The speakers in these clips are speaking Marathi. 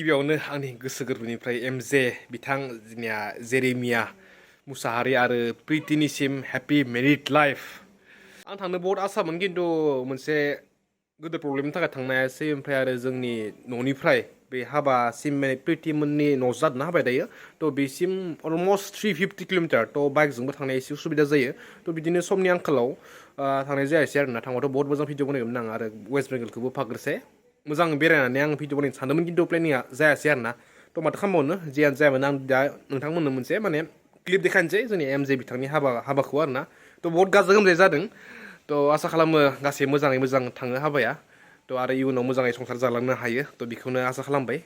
गिबियावनो आंनि गोसो गोरबोनिफ्राय एमजे बिथां जोंनिया जेरेमिया मुसाहारि आरो प्रितिनिसिम हेपि मेरिड लाइफ आं थांनो बहुत आसामोन खिन्थु मोनसे गोदो प्रब्लेमनि थाखाय थांनो हायासै ओमफ्राय आरो जोंनि न'निफ्राय बे हाबासिम माने प्रितिमोननि न' जादोंना हाबाया दायो थ' बेसिम अलमस्ट 350 किल'मिटार थ' बाइकजोंबो थांनाय एसे उसुबिदा जायो थ' बिदिनो समनि आंखालाव थांनाय जायासै आरोना थांबाथ' बहुत मोजां भिडिअ बनायगौमोन आं आरो वेस्ट बेंगलखौबो फाग्रोसै मोजां बेरायनानै आं भिडिअ बनायनो सानदोंमोन खिन्थु प्लेनिंआ जायासै आरोना थ' माथो खालामबावनो जियानो जायामोन आं दा नोंथांमोननो मोनसे माने क्लिप देखायनोसै जोंनि एमजे बिथांनि हाबाखौ आरोना थ' बहुत गाजा गोमजायै जादों थ' आसा खालामो गासै मोजाङै मोजां थाङो हाबाया थ' आरो इयुनाव मोजाङै संसार जालांनो हायो थ' बेखौनो आसा खालामबाय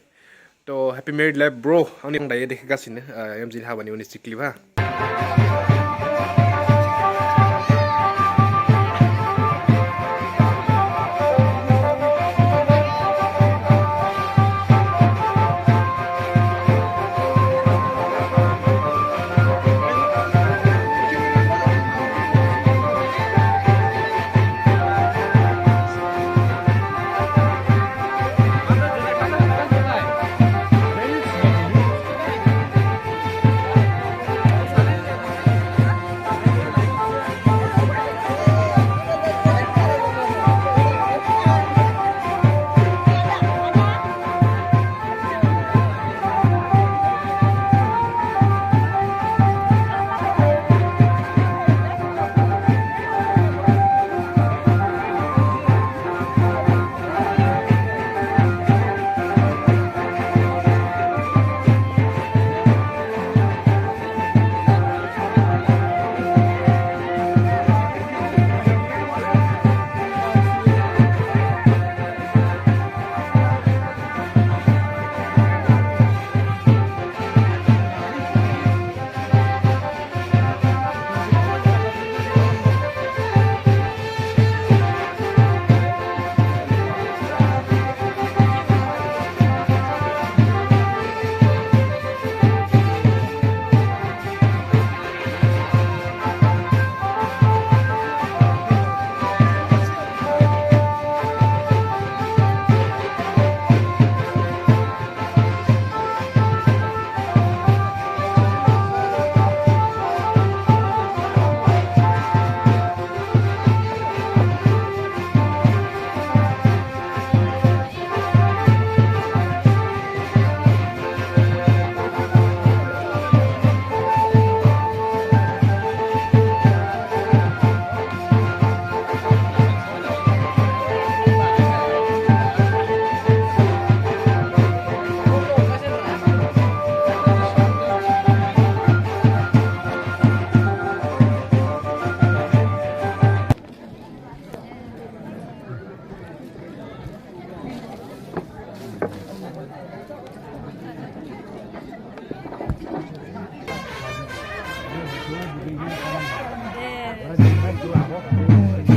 थ' हेपि मेरिड लाइफ ब्र' आं दायो देखायगासिनो एमजेनि हाबानि उननि क्लिपा 네.